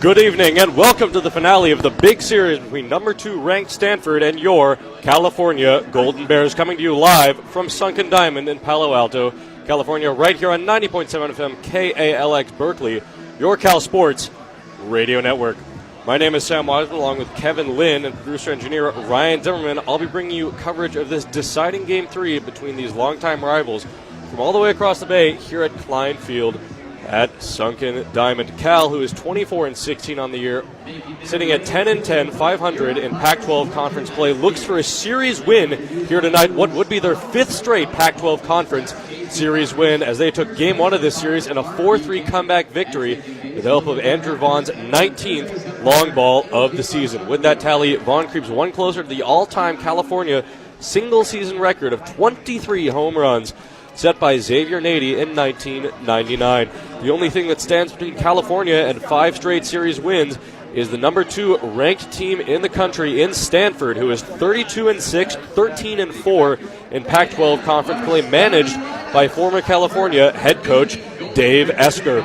Good evening and welcome to the finale of the big series between number 2 ranked Stanford and your California Golden Bears, coming to you live from Sunken Diamond in Palo Alto, California, right here on 90.7 FM KALX Berkeley, your Cal Sports radio network. My name is Sam Weismann, along with Kevin Lynn and producer-engineer Ryan Zimmerman. I'll be bringing you coverage of this deciding Game 3 between these longtime rivals from all the way across the bay here at Klein Field at Sunken Diamond. Cal, who is 24-16 on the year, sitting at 10-10, 500 in Pac-12 conference play, looks for a series win here tonight. What would be their 5th straight Pac-12 conference series win, as they took Game 1 of this series in a 4-3 comeback victory with the help of Andrew Vaughn's 19th long ball of the season. With that tally, Vaughn creeps one closer to the all-time California single-season record of 23 home runs set by Xavier Nady in 1999. The only thing that stands between California and 5 straight series wins is the number 2 ranked team in the country in Stanford, who is 32-6, 13-4 in Pac-12 conference play, managed by former California head coach Dave Esker.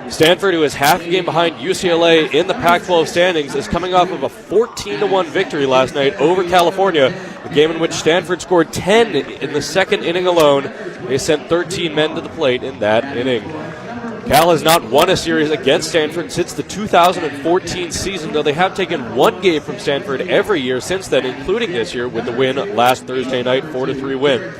Stanford, who is half a game behind UCLA in the Pac-12 standings, is coming off of a 14-1 victory last night over California, a game in which Stanford scored 10 in the second inning alone. They sent 13 men to the plate in that inning. Cal has not won a series against Stanford since the 2014 season, though they have taken one game from Stanford every year since then, including this year with the win last Thursday night, 4-3 win.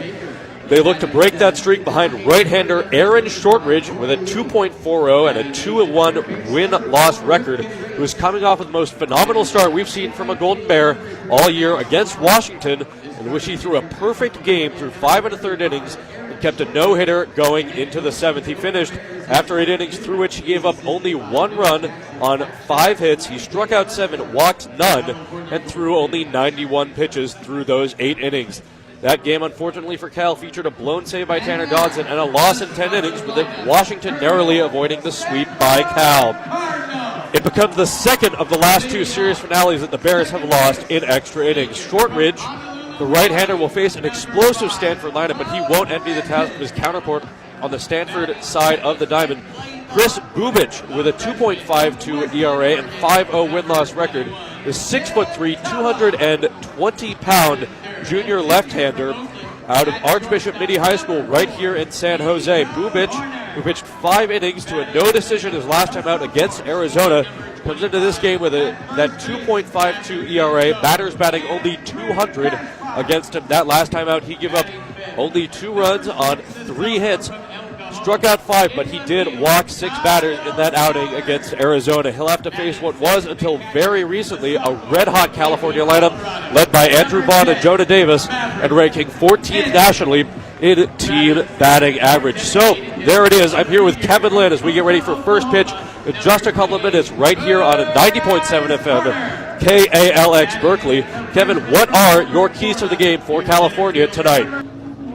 They look to break that streak behind right-hander Aaron Shortridge with a 2.40 and a 2-1 win-loss record, who is coming off of the most phenomenal start we've seen from a Golden Bear all year against Washington, in which he threw a perfect game through 5 1/3 innings and kept a no-hitter going into the 7th. He finished after 8 innings, through which he gave up only 1 run on 5 hits. He struck out 7, walked none, and threw only 91 pitches through those 8 innings. That game, unfortunately for Cal, featured a blown save by Tanner Dodson and a loss in 10 innings, with Washington narrowly avoiding the sweep by Cal. It becomes the second of the last 2 series finales that the Bears have lost in extra innings. Shortridge, the right-hander, will face an explosive Stanford lineup, but he won't envy the task of his counterpart on the Stanford side of the diamond. Chris Bubich, with a 2.52 ERA and 5-0 win-loss record, the 6'3", 220-pound junior left-hander out of Archbishop Mitty High School right here in San Jose. Bubich, who pitched 5 innings to a no decision his last time out against Arizona, comes into this game with that 2.52 ERA. Batters batting only 200 against him. That last time out, he gave up only 2 runs on 3 hits. Struck out 5, but he did walk 6 batters in that outing against Arizona. He'll have to face what was, until very recently, a red-hot California lineup led by Andrew Vaughn and Jonah Davis, and ranking 14th nationally in team batting average. So, there it is. I'm here with Kevin Lynn as we get ready for first pitch in just a couple of minutes right here on 90.7 FM KALX Berkeley. Kevin, what are your keys to the game for California tonight?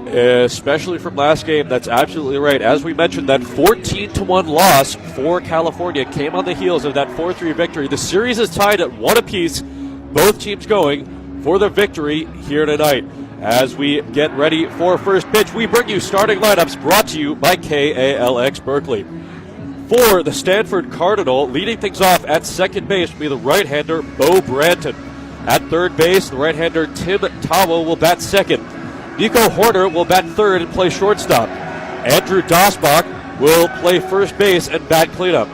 Especially from last game, that's absolutely right. As we mentioned, that 14-1 loss for California came on the heels of that 4-3 victory. The series is tied at 1 apiece, both teams going for the victory here tonight. As we get ready for first pitch, we bring you starting lineups brought to you by KALX Berkeley. For the Stanford Cardinal, leading things off at second base will be the right-hander Bo Branton. At third base, the right-hander Tim Towell will bat second. Nico Horner will bat third and play shortstop. Andrew Dasbach will play first base and bat cleanup.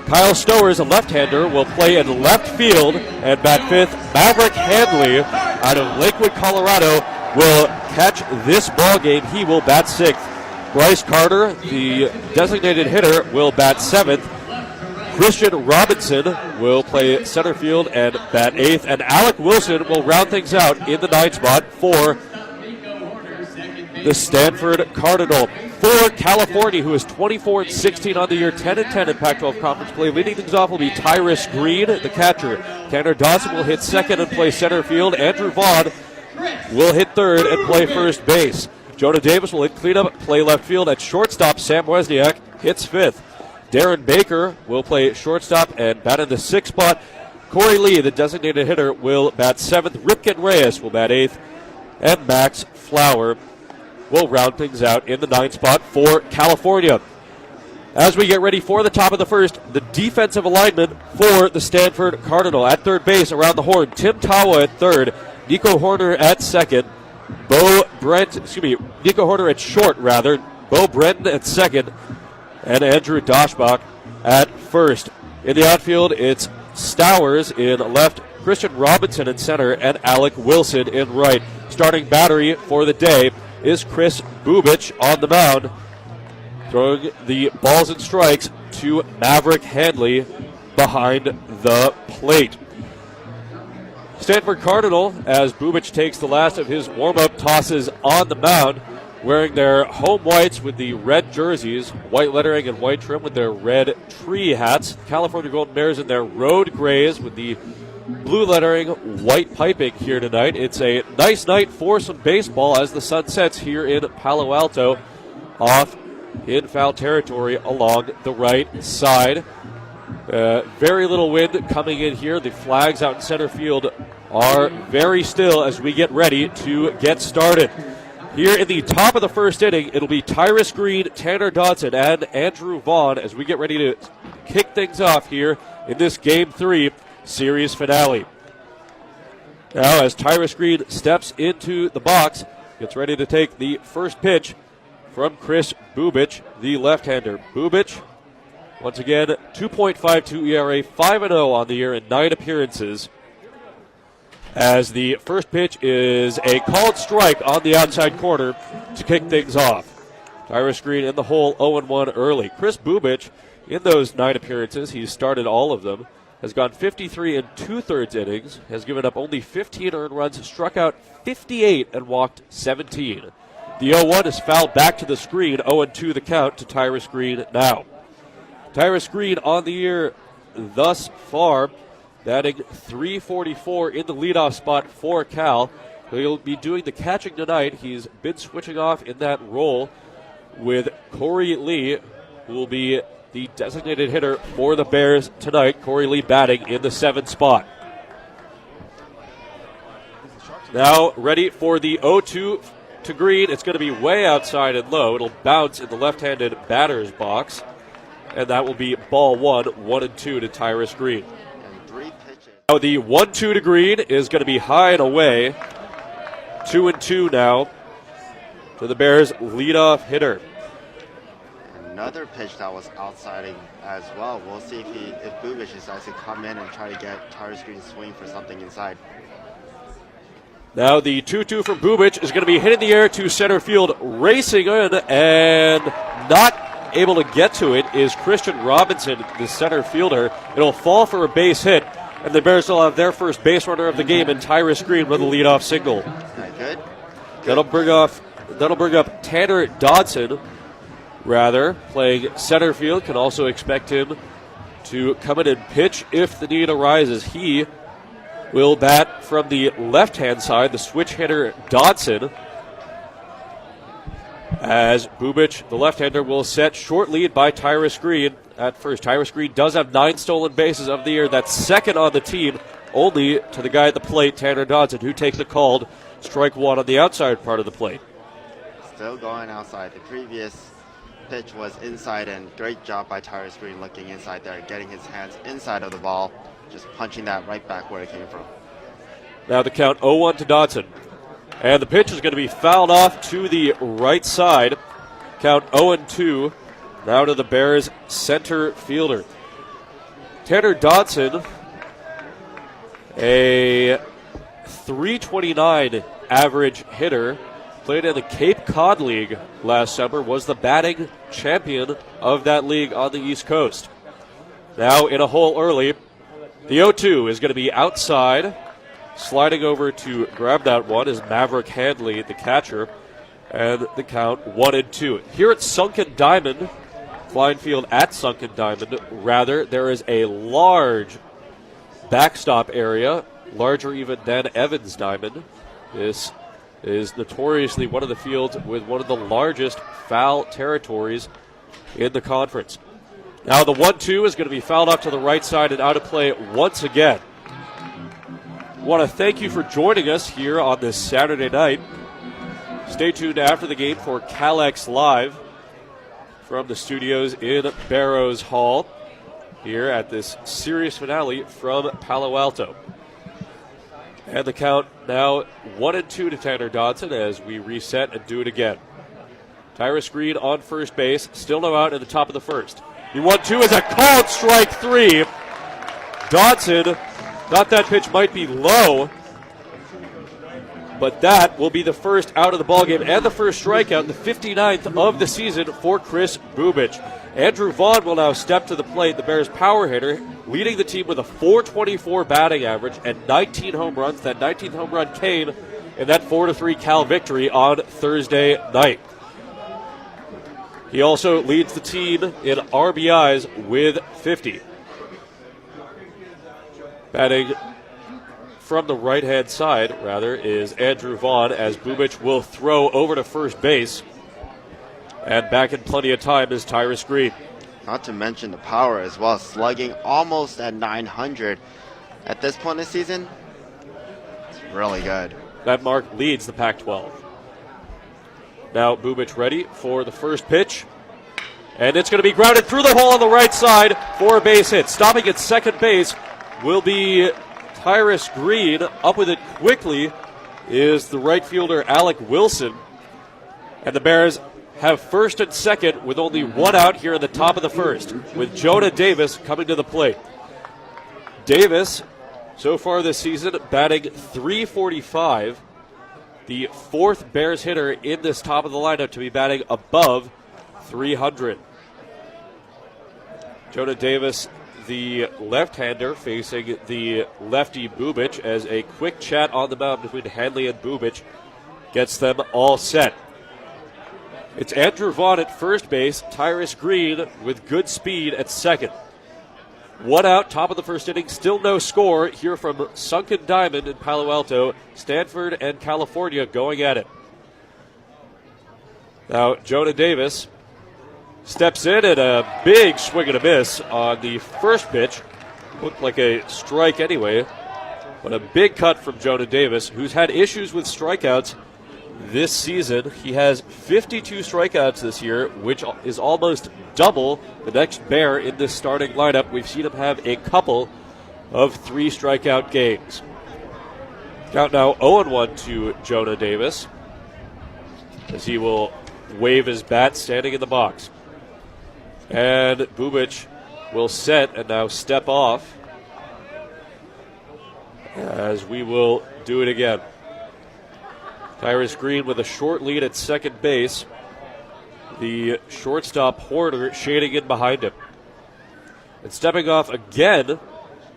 Kyle Stowers, a left-hander, will play in left field and bat fifth. Maverick Handley out of Lakewood, Colorado, will catch this ball game. He will bat sixth. Bryce Carter, the designated hitter, will bat seventh. Christian Robinson will play center field and bat eighth. And Alec Wilson will round things out in the ninth spot for the Stanford Cardinal. For California, who is 24-16 on the year, 10-10 in Pac-12 conference play, leading things off will be Tyrus Green, the catcher. Tanner Dodson will hit second and play center field. Andrew Vaughn will hit third and play first base. Jonah Davis will hit cleanup, play left field. At shortstop, Sam Wozniak hits fifth. Darren Baker will play shortstop and bat in the sixth spot. Corey Lee, the designated hitter, will bat seventh. Ripken Reyes will bat eighth. And Max Flower will round things out in the ninth spot for California. As we get ready for the top of the first, the defensive alignment for the Stanford Cardinal. At third base, around the horn, Tim Tawa at third, Nico Horner at second, Nico Horner at short, rather, Bo Brenton at second, and Andrew Doshbach at first. In the outfield, it's Stowers in left, Christian Robinson in center, and Alec Wilson in right. Starting battery for the day is Chris Bubich on the mound, throwing the balls and strikes to Maverick Handley behind the plate. Stanford Cardinal, as Bubich takes the last of his warm-up tosses on the mound, wearing their home whites with the red jerseys, white lettering and white trim with their red tree hats. California Golden Bears in their road grays with the blue lettering, white piping here tonight. It's a nice night for some baseball as the sun sets here in Palo Alto, off in foul territory along the right side. Very little wind coming in here. The flags out in center field are very still as we get ready to get started. Here in the top of the first inning, it'll be Tyrus Green, Tanner Dodson, and Andrew Vaughn as we get ready to kick things off here in this Game 3 series finale. Now, as Tyrus Green steps into the box, gets ready to take the first pitch from Chris Bubich, the left-hander. Bubich, once again, 2.52 ERA, 5-0 on the year in 9 appearances. As the first pitch is a called strike on the outside corner to kick things off. Tyrus Green in the hole, 0-1 early. Chris Bubich, in those 9 appearances, he's started all of them, has gone 53 and 2/3 innings, has given up only 15 earned runs, struck out 58 and walked 17. The 0-1 is fouled back to the screen, 0-2 the count to Tyrus Green now. Tyrus Green on the year thus far, batting .344 in the leadoff spot for Cal. He'll be doing the catching tonight. He's been switching off in that role with Corey Lee, who will be the designated hitter for the Bears tonight. Corey Lee batting in the 7th spot. Now ready for the 0-2 to Green. It's going to be way outside and low. It'll bounce in the left-handed batter's box, and that will be ball 1, 1-2 to Tyrus Green. Now the 1-2 to Green is going to be high and away. 2-2 now to the Bears' leadoff hitter. Another pitch that was outside as well. We'll see if Bubich decides to come in and try to get Tyrus Green swing for something inside. Now the 2-2 from Bubich is going to be hit in the air to center field, racing in, and not able to get to it is Christian Robinson, the center fielder. It'll fall for a base hit, and the Bears will have their first base runner of the game in Tyrus Green with a leadoff single. Good. That'll bring up Tanner Dodson, playing center field. Can also expect him to come in and pitch if the need arises. He will bat from the left-hand side, the switch hitter Dodson, as Bubich, the left-hander, will set short lead by Tyrus Green at first. Tyrus Green does have 9 stolen bases of the year. That's second on the team, only to the guy at the plate, Tanner Dodson, who takes the called strike 1 on the outside part of the plate. Still going outside. The previous pitch was inside, and great job by Tyrus Green looking inside there, getting his hands inside of the ball, just punching that right back where it came from. Now the count 0-1 to Dodson. And the pitch is going to be fouled off to the right side. Count 0-2 now to the Bears' center fielder. Tanner Dodson, a .329 average hitter, played in the Cape Cod League last summer, was the batting champion of that league on the East Coast. Now in a hole early. The 0-2 is going to be outside. Sliding over to grab that one is Maverick Handley, the catcher, and the count 1-2. Here at Sunken Diamond, Klein Field at Sunken Diamond, there is a large backstop area, larger even than Evans Diamond. This is notoriously one of the fields with one of the largest foul territories in the conference. Now the 1-2 is going to be fouled off to the right side and out of play once again. I want to thank you for joining us here on this Saturday night. Stay tuned after the game for KALX Live from the studios in Barrows Hall here at this series finale from Palo Alto. And the count now 1-2 to Tanner Dodson as we reset and do it again. Tyrus Green on first base, still no out in the top of the first. The 1-2 is a called strike 3. Dodson thought that pitch might be low, but that will be the first out of the ballgame and the first strikeout, the 59th of the season for Chris Bubich. Andrew Vaughn will now step to the plate, the Bears' power hitter, leading the team with a .424 batting average and 19 home runs. That 19th home run came in that 4-3 Cal victory on Thursday night. He also leads the team in RBIs with 50. Batting from the right-hand side, is Andrew Vaughn, as Bubich will throw over to first base. And back in plenty of time is Tyrus Green. Not to mention the power as well, slugging almost at 900 at this point in the season. It's really good. That mark leads the Pac-12. Now Bubich ready for the first pitch. And it's going to be grounded through the hole on the right side for a base hit. Stopping at second base will be Tyrus Green. Up with it quickly is the right fielder Alec Wilson. And the Bears have first and second with only one out here in the top of the first, with Jonah Davis coming to the plate. Davis, so far this season, batting .345, the fourth Bears hitter in this top of the lineup to be batting above .300. Jonah Davis, the left-hander, facing the lefty Bubich, as a quick chat on the mound between Hanley and Bubich gets them all set. It's Andrew Vaughn at first base, Tyrus Green with good speed at second. One out, top of the first inning, still no score here from Sunken Diamond in Palo Alto. Stanford and California going at it. Now Jonah Davis steps in at a big swing and a miss on the first pitch. Looked like a strike anyway, but a big cut from Jonah Davis, who's had issues with strikeouts this season. He has 52 strikeouts this year, which is almost double the next Bear in this starting lineup. We've seen him have a couple of 3 strikeout games. Count now 0-1 to Jonah Davis, as he will wave his bat standing in the box. And Bubich will set and now step off, as we will do it again. Tyrus Green with a short lead at second base. The shortstop Horner shading in behind him. And stepping off again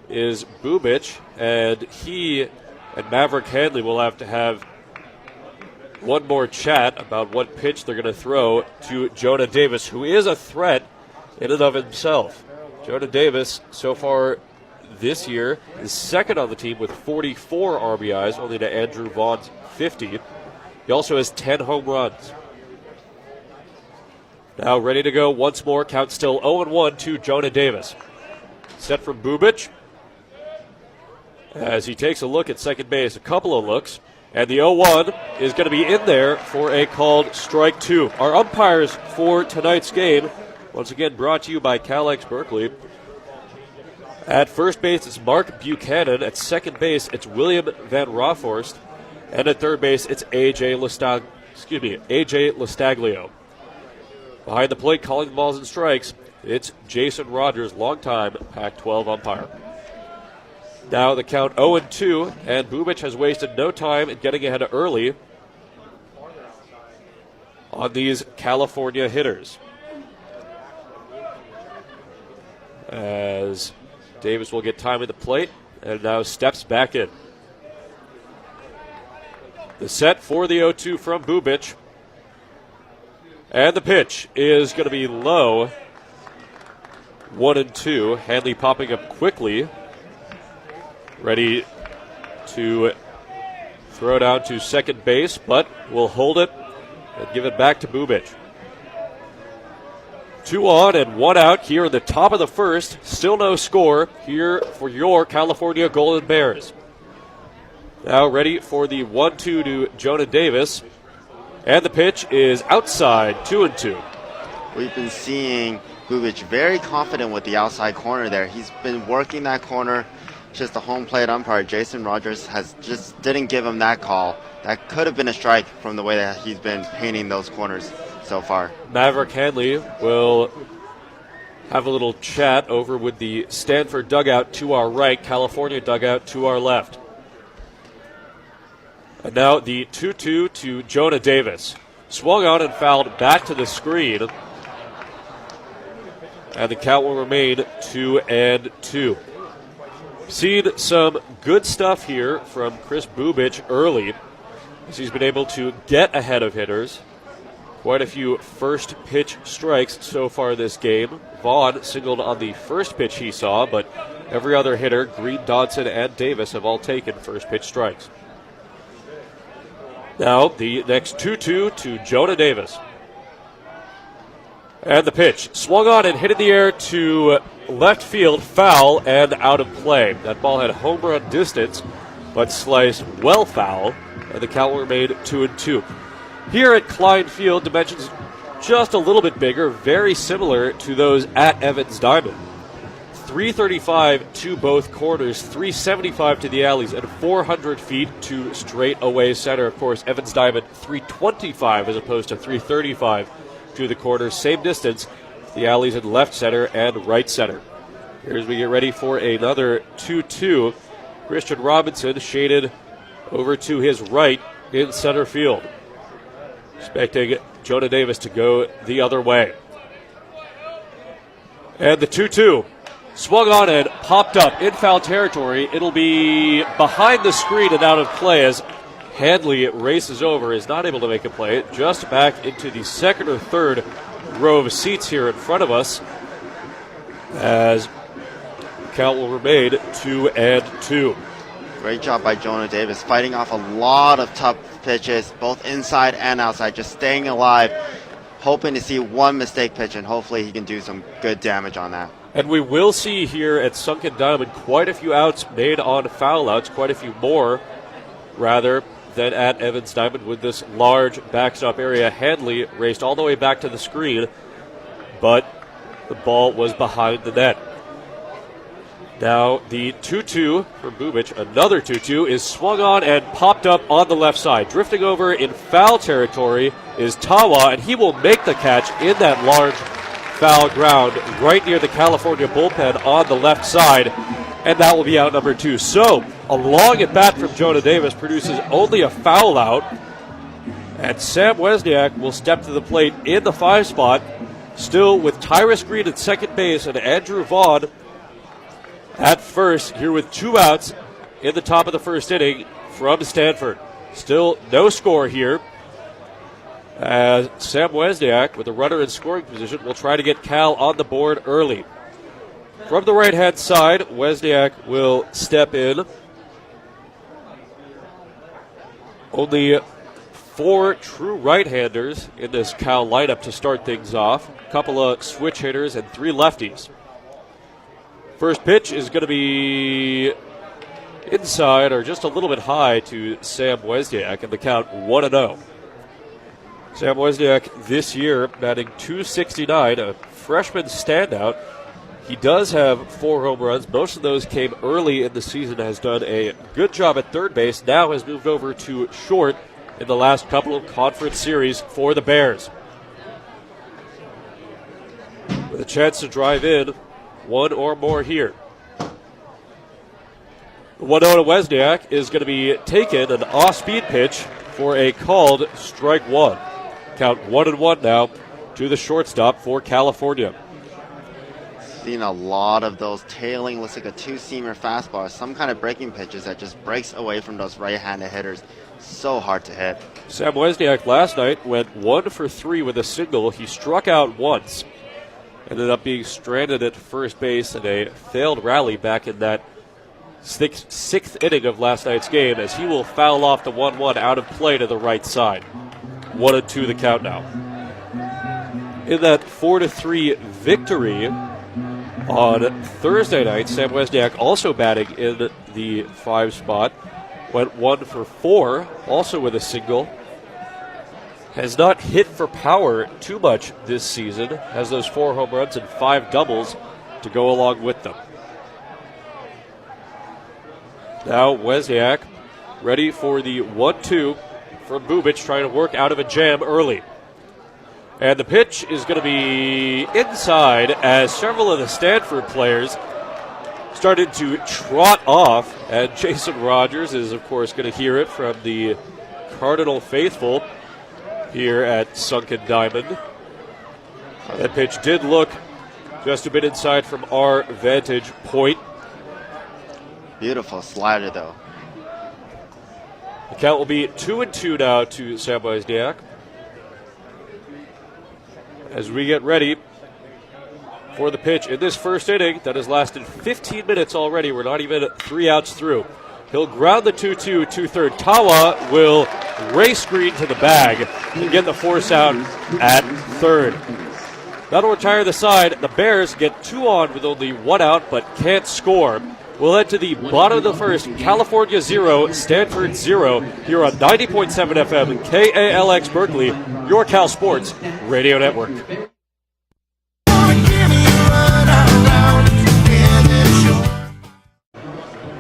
is Bubich, and he and Maverick Hanley will have to have one more chat about what pitch they're going to throw to Jonah Davis, who is a threat in and of himself. Jonah Davis, so far this year, is second on the team with 44 RBIs, only to Andrew Vaughn's 50. He also has 10 home runs. Now ready to go once more. Count still 0-1 to Jonah Davis. Set from Bubich, as he takes a look at second base, a couple of looks, and the 0-1 is going to be in there for a called strike 2. Our umpires for tonight's game, once again brought to you by KALX Berkeley. At first base, it's Mark Buchanan. At second base, it's William Van Raaphorst. And at third base, it's AJ Lastaglio. Behind the plate, calling the balls and strikes, it's Jason Rogers, longtime Pac-12 umpire. Now the count 0-2, and Bubich has wasted no time in getting ahead early on these California hitters, as Davis will get time at the plate and now steps back in. The set for the 0-2 from Bubich. And the pitch is going to be low. 1-2. Hanley popping up quickly, ready to throw down to second base, but will hold it and give it back to Bubich. 2 on and 1 out here in the top of the first. Still no score here for your California Golden Bears. Now ready for the 1-2 to Jonah Davis. And the pitch is outside, 2-2. we've been seeing Bubic very confident with the outside corner there. He's been working that corner. Just the home plate umpire, Jason Rogers, just didn't give him that call. That could have been a strike from the way that he's been painting those corners so far. Maverick Hanley will have a little chat over with the Stanford dugout to our right, California dugout to our left. And now the 2-2 to Jonah Davis. Swung on and fouled back to the screen. And the count will remain 2-2. Seen some good stuff here from Chris Bubic early, as he's been able to get ahead of hitters. Quite a few first pitch strikes so far this game. Vaughn singled on the first pitch he saw, but every other hitter, Green, Dodson, and Davis, have all taken first pitch strikes. Now the next 2-2 to Jonah Davis. And the pitch swung on and hit in the air to left field, foul and out of play. That ball had home run distance, but sliced well foul, and the count remained 2-2. Here at Klein Field, dimensions just a little bit bigger, very similar to those at Evans Diamond. 335 to both corners, 375 to the alleys, and 400 feet to straight away center. Of course, Evans Diamond 325 as opposed to 335 to the corners. Same distance, the alleys in left center and right center. Here as we get ready for another 2-2. Christian Robinson shaded over to his right in center field. Expecting Jonah Davis to go the other way. And the 2-2. Swung on and popped up in foul territory. It'll be behind the screen and out of play as Hanley races over, is not able to make a play. Just back into the second or third row of seats here in front of us, as count will remain 2-2. Great job by Jonah Davis, fighting off a lot of tough pitches, both inside and outside, just staying alive, hoping to see one mistake pitch, and hopefully he can do some good damage on that. And we will see here at Sunken Diamond quite a few outs made on foul outs, quite a few more, rather, than at Evans Diamond with this large backstop area. Hanley raced all the way back to the screen, but the ball was behind the net. Now the 2-2 from Bubic, another 2-2, is swung on and popped up on the left side. Drifting over in foul territory is Tawa, and he will make the catch in that large foul ground right near the California bullpen on the left side, and that will be out number 2. So a long at bat from Jonah Davis produces only a foul out, and Sam Wesniak will step to the plate in the 5 spot, still with Tyrus Green at second base and Andrew Vaughn at first, here with 2 outs in the top of the first inning from Stanford. Still no score here, as Sam Wesniak, with a runner in scoring position, will try to get Cal on the board early. From the right-hand side, Wesniak will step in. Only 4 true right-handers in this Cal lineup to start things off. A couple of switch hitters and 3 lefties. First pitch is going to be inside or just a little bit high to Sam Wesniak, and the count 1-0. Sam Wesniak this year batting .269, a freshman standout. He does have 4 home runs. Most of those came early in the season, has done a good job at third base, now has moved over to short in the last couple of conference series for the Bears. With a chance to drive in 1 or more here. The 1-0 to Wesniak is going to be taken, an off-speed pitch for a called strike 1. Count 1-1 now to the shortstop for California. Seen a lot of those tailing, looks like a 2-seamer fastball, some kind of breaking pitches that just breaks away from those right-handed hitters. So hard to hit. Sam Wesniak last night went 1 for 3 with a single. He struck out once. Ended up being stranded at first base in a failed rally back in that sixth inning of last night's game, as he will foul off the 1-1 out of play to the right side. 1-2 the count now. In that 4-3 victory on Thursday night, Sam Wesniak also batting in the 5 spot. Went 1 for 4, also with a single. has not hit for power too much this season, has those 4 home runs and 5 doubles to go along with them. Now Wozniak ready for the 1-2 from Bubic, trying to work out of a jam early. And the pitch is going to be inside as several of the Stanford players started to trot off. And Jason Rogers is, of course, going to hear it from the Cardinal faithful here at Sunken Diamond. That pitch did look just a bit inside from our vantage point. Beautiful slider, though. The count will be 2-2 now to Sam Wozniak. As we get ready for the pitch in this first inning that has lasted 15 minutes already. We're not even 3 outs through. He'll ground the 2-2 to third. Tawa will race green to the bag and get the force out at third. That'll retire the side. The Bears get 2 on with only 1 out but can't score. We'll head to the bottom of the first. California 0, Stanford 0, here on 90.7 FM KALX Berkeley, your Cal Sports Radio Network.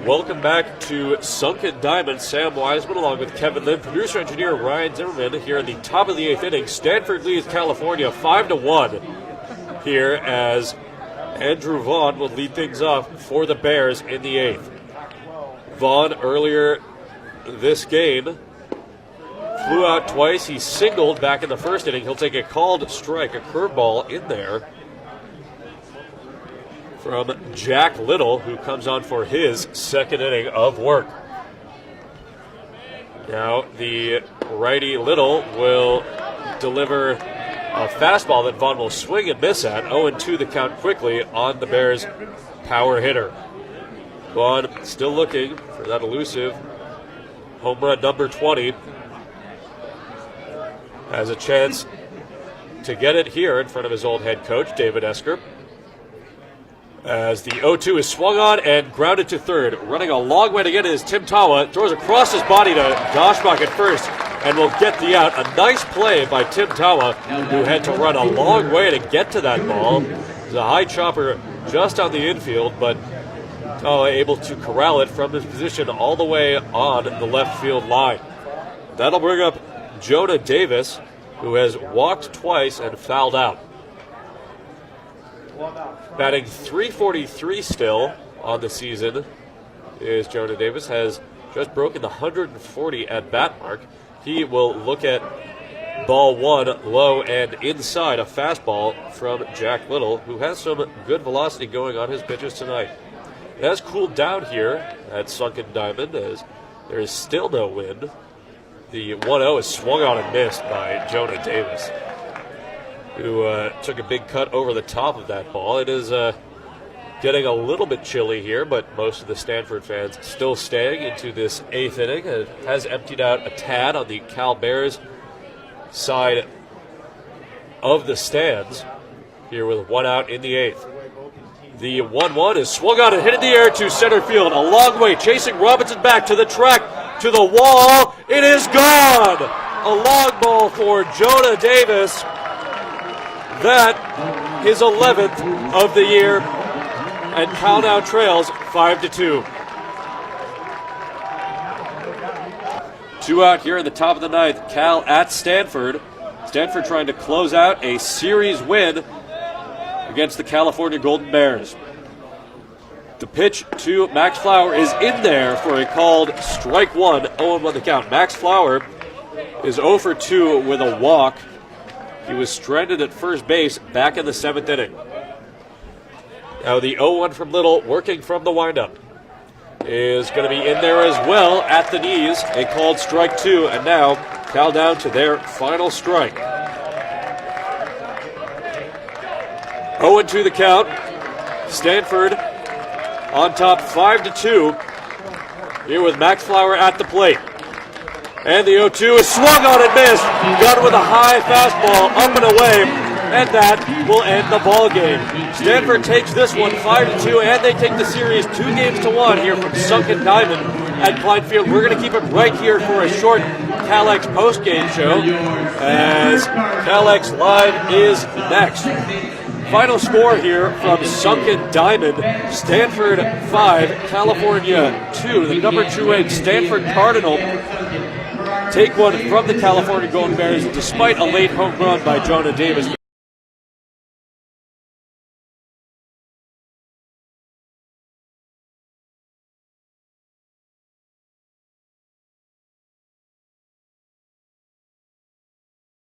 Welcome back to Sunken Diamond. Sam Weismann along with Kevin Lynn, producer engineer Ryan Zimmerman here in the top of the 8th inning. Stanford leads California 5-1 here as Andrew Vaughn will lead things off for the Bears in the 8th. Vaughn earlier this game flew out twice. He singled back in the first inning. He'll take a called strike, a curveball in there from Jack Little, who comes on for his second inning of work. Now the righty Little will deliver a fastball that Vaughn will swing and miss at. 0-2 the count quickly on the Bears' power hitter. Vaughn still looking for that elusive home run number 20. Has a chance to get it here in front of his old head coach, David Esker. As the 0-2 is swung on and grounded to third. Running a long way to get it is Tim Tawa. Throws across his body to Doshbach at first and will get the out. A nice play by Tim Tawa, who had to run a long way to get to that ball. It's a high chopper just on the infield, but Tawa able to corral it from his position all the way on the left field line. That'll bring up Jonah Davis, who has walked twice and fouled out. Batting .343 still on the season is Jonah Davis. Has just broken the 140 at-bat mark. He will look at ball 1 low and inside, a fastball from Jack Little, who has some good velocity going on his pitches tonight. It has cooled down here at Sunken Diamond as there is still no wind. The 1-0 is swung on and missed by Jonah Davis, who took a big cut over the top of that ball. It is getting a little bit chilly here, but most of the Stanford fans still staying into this 8th inning. It has emptied out a tad on the Cal Bears side of the stands here with 1 out in the 8th. The 1-1 is swung on and hit in the air to center field. A long way, chasing Robinson back to the track, to the wall. It is gone! A long ball for Jonah Davis. That is 11th of the year, and Cal now trails 5-2. 2 out here in the top of the 9th. Cal at Stanford. Stanford trying to close out a series win against the California Golden Bears. The pitch to Max Flower is in there for a called strike 1, 0-1 the count. Max Flower is 0 for 2 with a walk. He was stranded at first base back in the 7th inning. Now the 0-1 from Little, working from the windup, is going to be in there as well at the knees. A called strike 2, and now Cal down to their final strike. 0-2 the count. Stanford on top 5-2 here with Max Flower at the plate. And the 0-2 is swung on and missed. Got with a high fastball up and away, and that will end the ball game. Stanford takes this one 5-2, and they take the series 2-1 here from Sunken Diamond at Klein Field. We're going to keep it right here for a short KALX post-game show as KALX Live is next. Final score here from Sunken Diamond: Stanford 5, California 2. The number 2 Stanford Cardinal take one from the California Golden Bears despite a late home run by Jonah Davis.